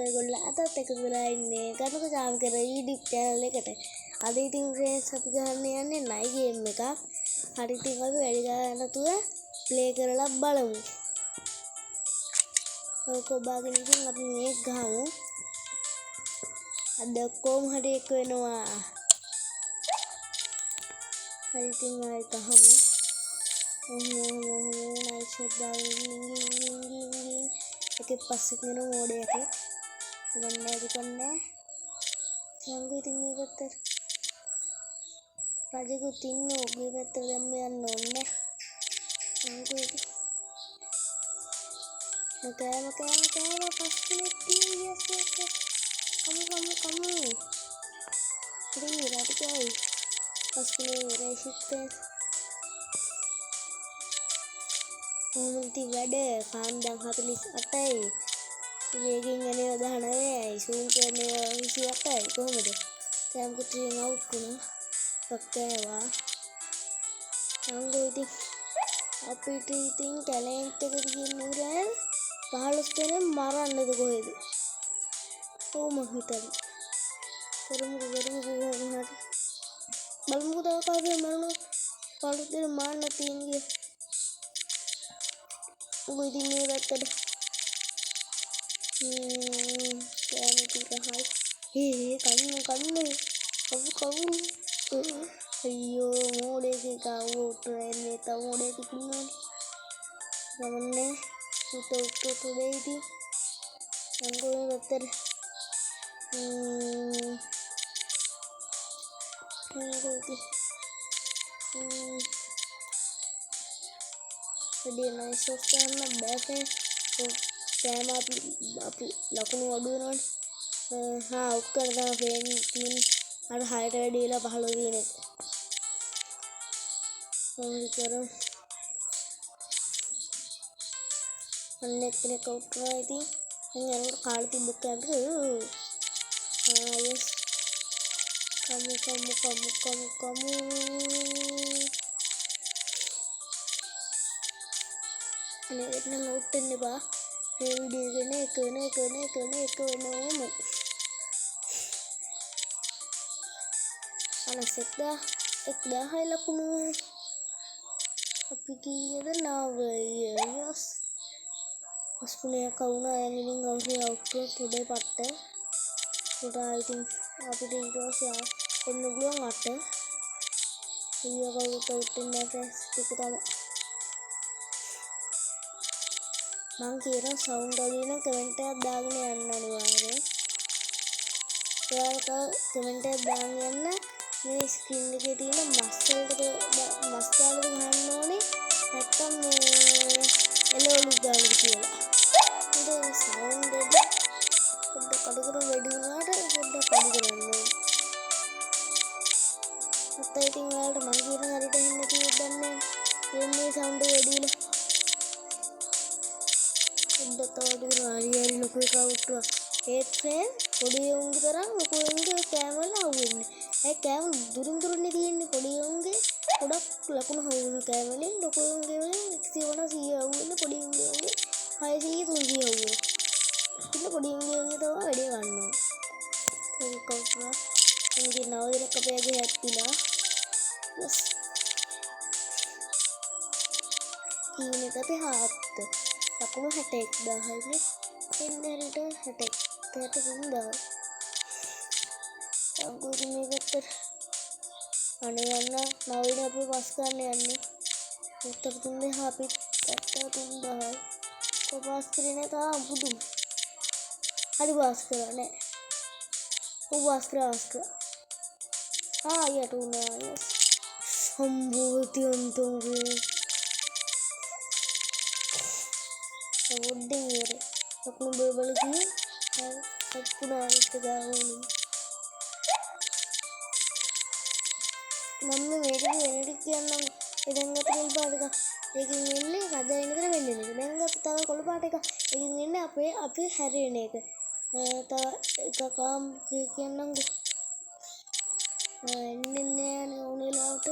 ඔයගොල්ලෝ අදත් එකතු වෙලා ඉන්නේ ගණක සාම් කර YouTube channel එකට. අද ඉතින් friends අපි ගන්න යන්නේ නයි ගේම් එකක්. හරි ඉතින් අපි වැඩි ගන්න නැතුව play කරලා බලමු. ඔක බාගෙන ඉතින් අපි මේක ගහමු. අද කොම් හරි එක වෙනවා. හරි ඉතින් ආයි ගහමු. nice shot දාගෙන එකේ පස්සේ කියන මෝඩ් එකේ ගන්න දුකන්නේ සංගු ඉතින් මේකට රජෙකුත් ඉන්න ඔබේ පැත්තට දැම්ම යන්න ඕනේ සංගු ඉතින් මකෑම පස්සේ yes කමු ඉතින් රාටිකයි පස්සේ රේෂිත් මොන්ති වැඩ ෆාම් දැන් 48යි වේගෙන් යන්නේ 19යි සූම් කරන්නේ 28යි කොහමද දැන් කුටියෙන් අවුට් වුණා ඔක්කේවා සංගෝටි අපිට ඉතින් ටැලන්ට් එකට ගිහින් ඉරන් 15 දෙනෙක් මරන්නද කොහෙද කොහොම හිතන්නේ කරමු කොහොමද බලමුකෝ තව කාගේ මරන 15 දෙනෙක් මාන්න තියෙන්නේ gue di ini record kamu tinggal hai kamu ayo mau deh kau tren tahu mau deh kini namanya itu deh itu aku record jadi nice shot karena base kayaknya api lakukan waduh ukar dah fan ada high ready lah bahalo ini sekarang anet kena kau try ini yang kali bukan yes kamu ini ngautin nih bah video ini kena anak sekda hai lah kuno tapi dia dah nawe yes pas punya kau na yang ini nggak sih auto today patte today I think apa dia itu sih penuh gua ngate iya kalau tautin mereka kita මං කියන sound වලින් comment එකක් දාගෙන යන්න අනිවාර්යෙන්. ඔයාලා comment එකක් දාගෙන යන්න මේ ස්ක්‍රීන් එකේ තියෙන මස් දාලා ගහන්න ඕනේ. නැත්තම් මේ එළවලු දාලා කියලා. ඒක සවුන්ඩ් එක පොඩ්ඩක් අඩු කරලා වැඩි වුණාට පොඩ්ඩක් අඩු කරන්න ඕනේ. අතේ ඉතින් ඔයාලට මං කියන හරියට හෙන්න තියෙන්නේ මේ සවුන්ඩ් එක වැඩි වෙලා betul hari loku kau tuh friend kodi ungi terang loku ungi camel awin cam turun nih dia nih kodi ungi udah lakun awin camelin loku ungi si mana si awin kodi ungi hai si itu si awin kita kodi ungi tuh ada kan no jadi kau tuh ungi nawa dia kape aja happy lah yes ini tapi hati aku mau attack dah ini itu attack ternyata bunda aku ini betul aneh mau ini apa paskan ya nih betul tuh habis ternyata bunda kok paskan itu ampun ada paskan nih paskan ya tuh yes hambut untung wooding here aku berbalik ni aku dah tergahul mama mereka kian nang idan nggak tinggal pada kah ini kada ini kan ini dan nggak tahu kalau pada kah ini apa hari ini tak kam kian nang ini uni laut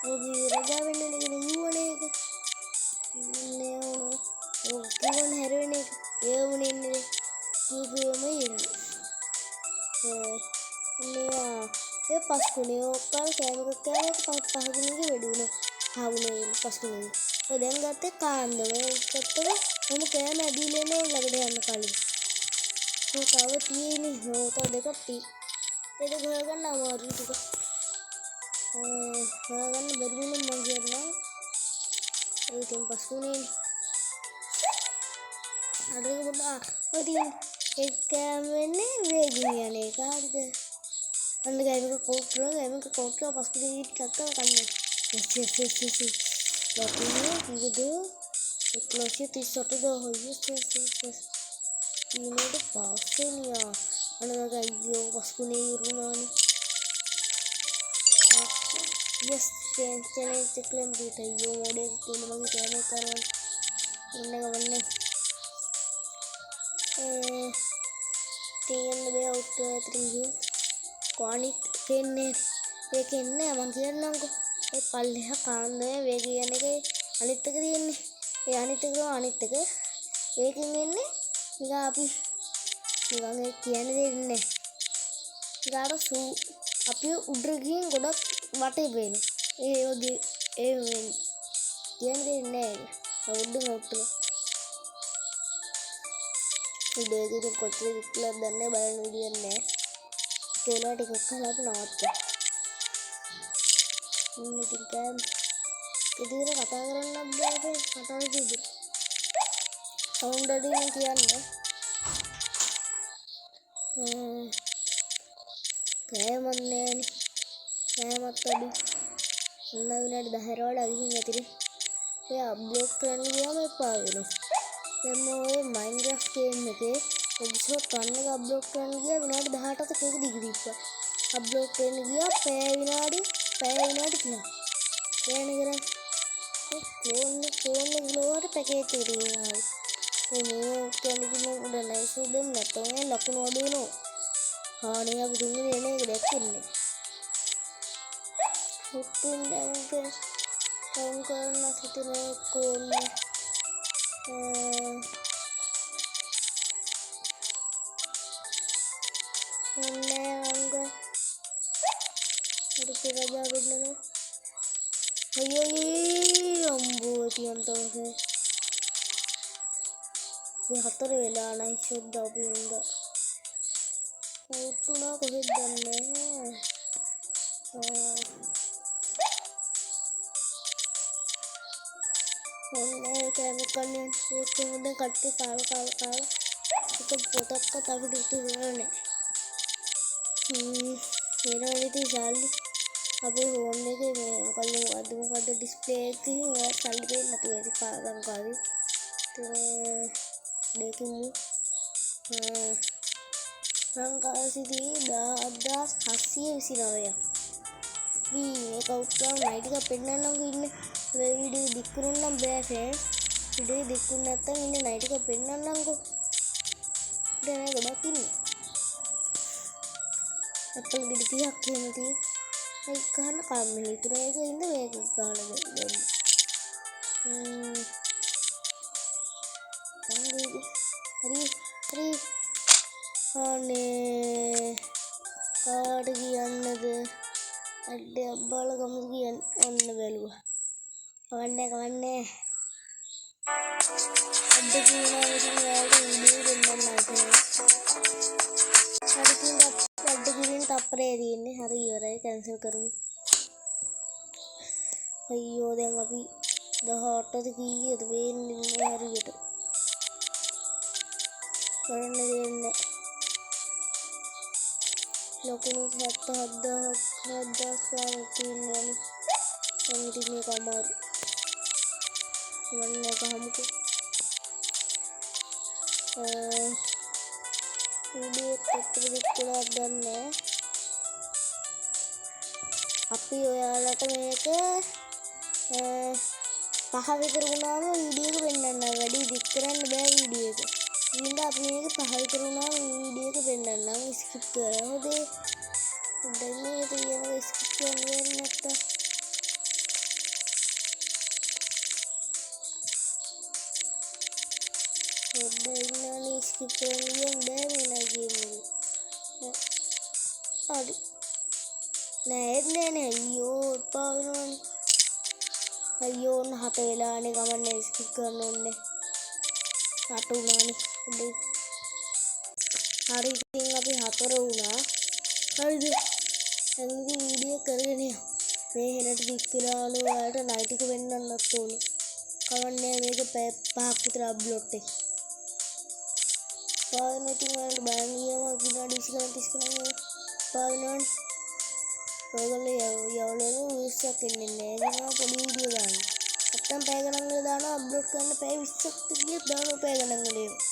raja ini yuan ini bukan heroin ini ඒ පස්කුණේ ඕකල් කෑමක පහගුණගේ වැඩි වුණා. පහගුණේ පස්කුණේ. ඔය දැන් ගත්තේ කාන්දම. ඒකත්තම මම කෑම ඇදීලා එනවා ළඟට යන්න කලින්. තව තියෙන්නේ තව දෙකක් ඒක හොයාගන්න අමාරුයි ටික. හොයාගන්න බැරි වෙන මම කියන්නම්. ඒකෙන් පස්කුණේ අරගෙන පොඩ්ඩක් ඔය තියෙන එක වෙන්නේ වේගින් යන එක. හරිද? අන්න ගෑමක කෝට්ටුව පස්කුණේ ටිකක් කන්නේ. yes. ලකුණු කීයද? 138 yes. ඊනේට පාස්ෙනියා අනග අයියෝ පස්කුණේ ඉරුණානේ. yes challenge complete අයියෝ මොඩේ තුන මගේ කෑම කරනවා. ඉන්න ගමන්නේ තියෙන බෑ උත් ත්‍රිජු කොණිත් දෙන්නේ ඒක එන්නේ මං කියන්නම්කෝ. ඒ පල්ලෙහා කාන්දමේ වේගය යන එකේ අනිත් එක තියෙන්නේ. ඒ අනිත් එක ඒකෙන් එන්නේ නිකන් අපි නිකන් ඒ කියන්නේ දෙන්නේ නැහැ. අපි උඩර ගිහින් ගොඩක් වටේ පේනවා. ඒ වගේ ඒ කියන්නේ නැහැ. උඩින් උඩට ඉතින් කොච්චර වික්ලර් දන්නේ බලන්න විදියක් නැහැ. කියලා ටිකක් කලලා අපි නවත්තා. ඉතින් කෑම ඉතින් කතා කරන්න බෑ කතා කිව්ද? සවුන්ඩ් අඩියෙන් කියන්නේ. කෑමක් නෑනේ. කෑමත් අඩි. ඔන්න විනාඩි 10 වල අගින් ඇතිරේ. ඒ අප්ලෝඩ් කරන්න ගියාම එපා වෙනවා. දැන් ඔය මයින්ක්‍රාෆ්ට් ගේම් එකේ එපිසෝඩ් 1 එක අප්ලෝඩ් කරන්න ගියා විනාඩි 18ක් ඒක දිග තිබ්බා. අප්ලෝඩ් කරන්න ගියා පැය විනාඩි 3. දැන් කරන්නේ ෆෝන් එක ගලවට පැකේජ් එක තියෙනවා. මේ කැමති උඩ නැසු දෙන්න නැත්නම් ලකුණු අඩු වෙනවා. ආනේ අපි තුන්වෙනි එන එක දැක්කන්නේ. හුට්ටුන් දැන් කරන සිටින කෝල් ඔන්නේ අංග ඉතින් රජා වෙන්නනේ. අයියෝ අම්බෝ තියන්තෝසේ මේ 4 වෙලා නැහැ ෂොට් දාපු උන්ද උටුනා කොහෙද දන්නේ. ඔන්නේ කැමිකල් එක හොඳ කට්ටි කාලා එක පොතක්වත් අපිට ඉතුරු නැහැ. ඒනවා ඉතින් සල්ලි අපේ ෆෝන් එකේ මේ මොකද්ද ඩිස්ප්ලේ එකේ ඔය සල්ලි දෙන්න නැතුව ඉතින් කාගම් කාවේ දෙකින් ලංකාසිදී 10729ක් මේක උත්තරම නයිටික පෙන්නන්නම්කෝ ඉන්නේ. මේ වීඩියෝ දික් කරන්නම් බෑ ෆ්‍රෙන්ඩ්ස්. වීඩියෝ දික් කරන්න නැත්නම් ඉන්නේ නයිටික පෙන්නන්නම්කෝ. දැන් ගොඩක් ඉන්නේ. අපල් ගෙඩි 30ක් එහෙම තියෙන්නේ. ඒක ගන්න කම්මැලි ඉතුරු ඒක ඉන්න මේක ගන්න දෙන්න. හරි අනේ කාට කියන්නද අඩේ අබ්බාල ගමු කියන්න ඔන්න බැලුවා. කවන්නේ අද කියනවා ඉතින් ඔයාලට වීඩියෝ දෙන්නම් නැහැ. හරි කිව්වා අද කිරින් තප්පරේ තියෙන්නේ. හරි ඉවරයි කැන්සල් කරමු. අයියෝ දැන් අපි 18ද කීයද වෙන්නේ හරියට. කරන්න දෙන්නේ ලකුණු 7,000ක් තියෙනවානේ. ඉතින් මේක අමාරු. මම මේක හමුකෝ. වීඩියෝ කොච්චර විතර ගන්නෑ. අපි ඔයාලට මේක 5 විතර වුණාම වීඩියෝ එක පෙන්නන්න. වැඩි දික් කරන්න බෑ වීඩියෝ එක. ඉතින් අපි මේක 5 විතර වුණාම වීඩියෝ එක පෙන්නන්නම්. ස්කිප් කරලා හොදේ. දැන් මේක තියෙනවා ස්කිප් කරන්න නැත්තම්. හොදේ ඉන්නනේ ස්කිප් කරන්න බෑ මේ නගින්නේ. හරි නෑ ඒත් නෑනේ අයියෝ එපා වෙනවනේ. අයියෝ ඔන්න 7 වෙලානේ ගමන්නේ ස්කිප් කරන්න ඕනේ. 8 වුණානේ. හරි ඉතින් අපි 4 වුණා. හරිද? දැන් ඉතින් වීඩියෝ කරගෙන යමු. මේ හෙනට දික් වෙලාලු වලට ලයිට් එක වෙන්නන්නත් ඕනේ. කවන්නේ මේක පැය 5ක් විතර අප්ලෝඩ් එක. පාවෙන ඉතින් වලට බලන්න ගියාම විනාඩි 20 ගණන් 30 ගණන් පාවෙනවනේ. ඔයගොල්ලෝ යවලු 20ක් එන්නේ නැහැ. ඒකම පොඩි වීඩියෝ දාන්න. නැත්තම් පැය ගණන් වල දානවා අප්ලෝඩ් කරන්න පැය 20ක් විතර දානවා පැය ගණන් වල ඒවා.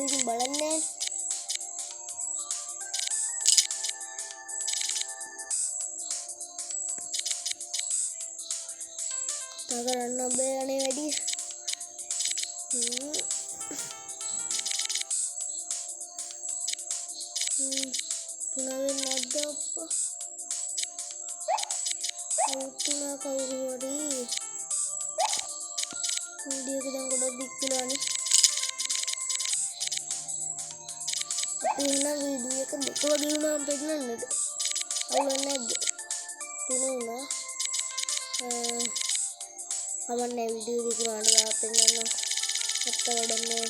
ඉතින් බලන්නේ කරන්න බෑ අනේ වැඩි. තුනවෙන් නැද්ද අප්පා? තුනා කවුරු හරි වීඩියෝ එක දැන් ගොඩක් දික් වෙලානේ. අපි එහෙනම් වීඩියෝ එක දෙක වගේ වුණාම පෙන්නන්නද? අවුලක් නැද්ද? තුන වුණා. අමන්නේ වීඩියෝ දෙක වුණාට ගාව පෙන්නන්න. නැත්ත වැඩක් නෑ.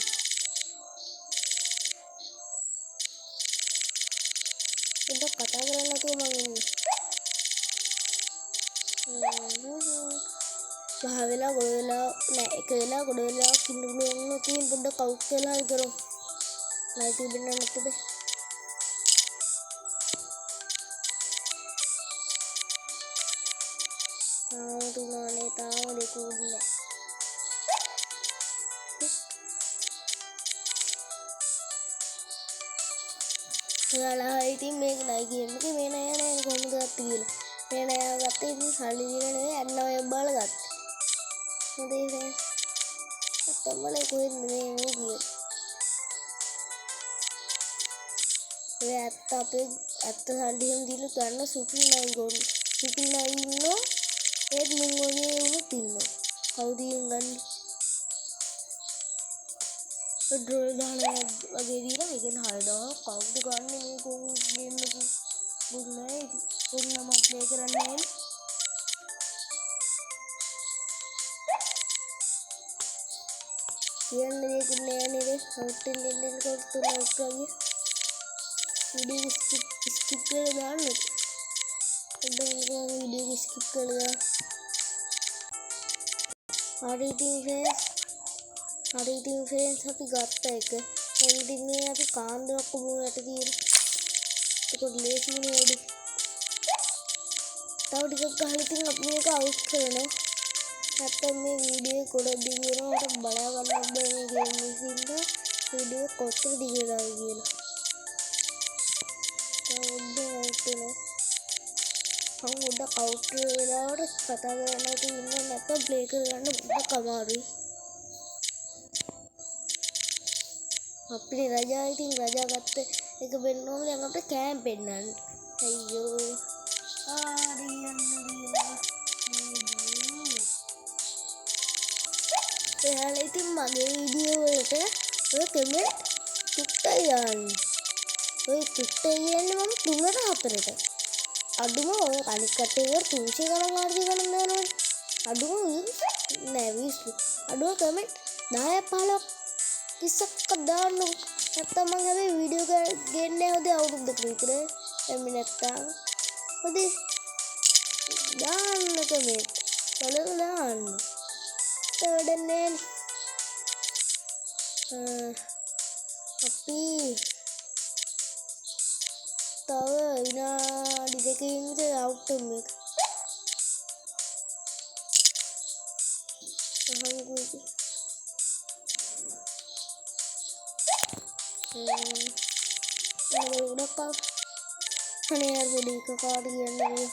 පොඩ්ඩක් කතා කරන්න නැතුව මම ඉන්නේ. පහ වෙලා ගොඩ වෙලා නෑ එක වෙලා ගොඩ වෙලා කින්න පුළුවන් තියෙන පොඩ්ඩක් අවුට් වෙලා ඉකරමු. ලයිට් එක දෙන්න නැත්ද? තුනානේ තාම දෙකුන්නේ. ඔයාලා ඉතින් මේක නයි කියන්නේ මේ නෑ නෑ කොහොමද ගත්තේ කියලා. මේ නෑ ගත්තේ ඉතින් සල්ලි දීලා නෙවෙයි අන්නව බාල ගත්තා. හොඳේ නේ. අතම්මලේ කොහෙන්ද මේ ගියේ? ඔය ඇත්ත අපේ ඇත්ත සල්ලි හැම දීලා ගන්න සුපිරි නයි ගොන්. සුපිරි නයි ඉන්නෝ. ඒත් මුන් වගේ වුණත් ඉන්නවා. කවුද ගන්නේ? ඩ්‍රෝල් දාලා වගේ දීලා ඒකෙන් 6000 කවුද ගන්න මේ කොන් ගේම් එක බුන්නේ කොන්නම ප්ලේ කරන්නේ කියන්නේ මේක නෑ නේද අවුට් වෙන්න කරතුන අවුට් වගේ වීඩියෝ ස්කිප් කරලා දාන්න ඔබ වීඩියෝ ස්කිප් කරලා හරි ඉතින් ෆ්‍රෙන්ඩ්ස් අපි ගත්ත එක දැන් ඉතින් මේ අපි කාන්දරක් උඹ යට තියෙන ඒක ලේසියිනේ වැඩි තව ටිකක් ගහලා ඉතින් අපි මේක අවුට් කරනවා නැත්තම් මේ වීඩියෝ ගොඩක් දිග වෙනවා මට බලා ගන්න බෑ මේ ගේම් එකේ ඉන්න වීඩියෝ කොච්චර දිග වෙනවද කියලා ගොඩක් අවුට් වෙලාවට කතා කරන්නට ඉන්න නැත්තම් ප්ලේ කරගන්න ගොඩක් අමාරුයි අපේ රජා ඉතින් රජා ගත්ත එක වෙන්නෝම දැන් අපිට කෑම් පෙන්නන්න අයියෝ එයාලා ඉතින් මගේ වීඩියෝ වලට ඔය කමෙන්ට් තුට්ටයි දාන්නේ ඔය තුට්ටයි කියන්නේ මම 3ට 4ට අඩුම ඔය අනික් කටේ 300 ගණන් 400 ගණන් දානවනේ අඩුම නෑ 20 අඩුම කමෙන්ට් 10ක් 15ක් 30ක් දාන්න නැත්තම් මම හැබැයි වීඩියෝ ගේන්නේ හොදේ අවුරුද්දකට විතර එමෙ නැත්තම් හොදේ දාන්න කමෙන්ට් බලලා දාන්න තවඩන්නේ අපි තව විනාඩි දෙකකින් විතර අවුට් එක අහංගුයි उड़का अने यार बड़ी का काट गया नहीं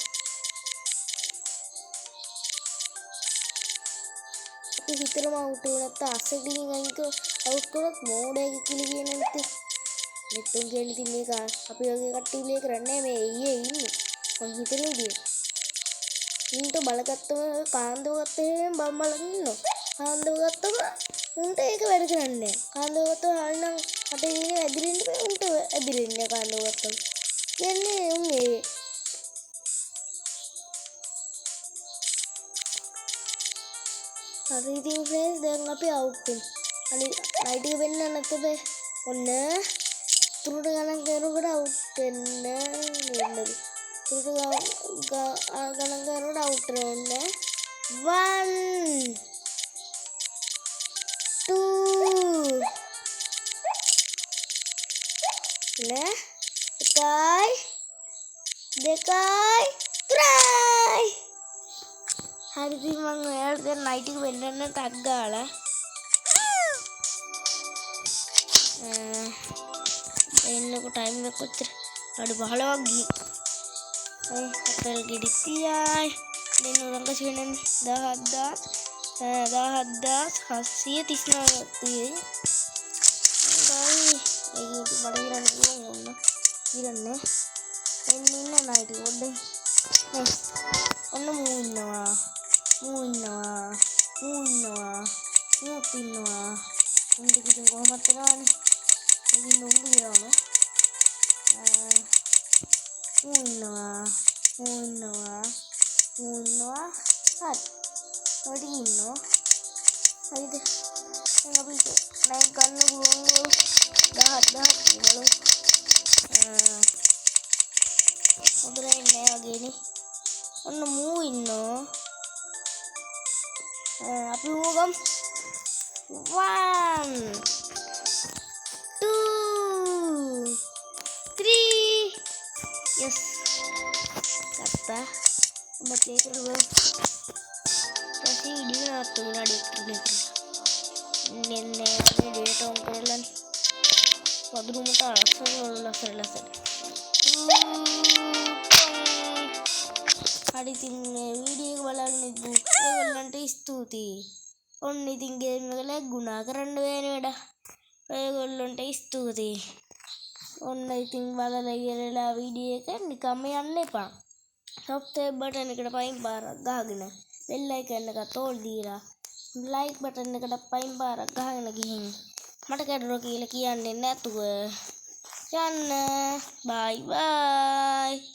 तो इतना आउट होना था आसक्ति नहीं कहीं को आउट करो मोड़ है कि लिए नहीं थे लेकिन क्या नहीं थी मैं कहा अभी आगे कट्टी लेकर रखने में ये इन कहीं तो नहीं दिए इन तो बाल करते हैं कान दो करते हैं बम लगने लो कान दो करते हैं उनते एक बार करने कान दो करते हैं हालना අට ඉන්නේ ඇදිරෙන්න උන්ට ඇදිරෙන්න කන්න ගත්තා. කියන්නේ උන්නේ ඉතින් ෆ්‍රෙන්ඩ්ස් දැන් අපි අවුට් වෙමු. අනිත් නයිට් එක වෙන්න නැත්නම් ඔන්න තුරුට ගණන් කරනකොට අවුට් වෙන්න නේද? තුරුට ගණන් කරනකොට අවුට් වෙන්න 1 2 නේ 1 2 3යි. හරි ඉතින් මම ඔයාලට දැන් නයිට් එක වෙන්නන්න ටක් ගාලා එන්නකො ටයිම් එක කොච්චර අඩු 15ක් ගිහින් අපල් ගෙඩි 30යි දෙන්න උරංග වෙනන්නේ 17739 තියෙයි. ඒකේ මට විරන්න පුළුවන් ඕන විරන්නේ එන්න ඉන්න නයිට් පොඩ්ඩක් ඔන්න මූ ඉන්නවා මුත් ඉන්නවා උන්ට කිසිම කොහොමද වෙනවනේ ඉතින් උඹ ගියාම මූ ඉන්නවා හරි ඔඩි ඉන්නවා හරිද දැන් අපි නයින් ගන්න පුළුවන් 10 බලමු හොඳයි නෑ වගේනේ ඔන්න මූ ඉන්නවා අපි මූ ගමු 1 2 3 yes kata baca dulu kasih video atau nadi nene dia tongkrolan wadru mata lasar hari tin video balaගෙන ඉඳු ඒගොල්ලන්ට ස්තුතියි ඔන්න ඉතින් ගේම් එක ලැග්ගුණා කරන්න බෑනේ වැඩ ඒගොල්ලන්ට ස්තුතියි ඔන්න ඉතින් බලලා ඉවරලා වීඩියෝ එක නිකම්ම යන්න එපා සබ්ස්ක්‍රයිබ් බටන් එකට පයින් පාරක් ගහගෙන බෙල් අයිකන් එක තෝල් දීලා ලයික් බටන් එකට පයින් පාරක් ගහගෙන ගිහින් මට කැඩුණා කියලා කියන්නේ නැතුව යන්න බයි බයි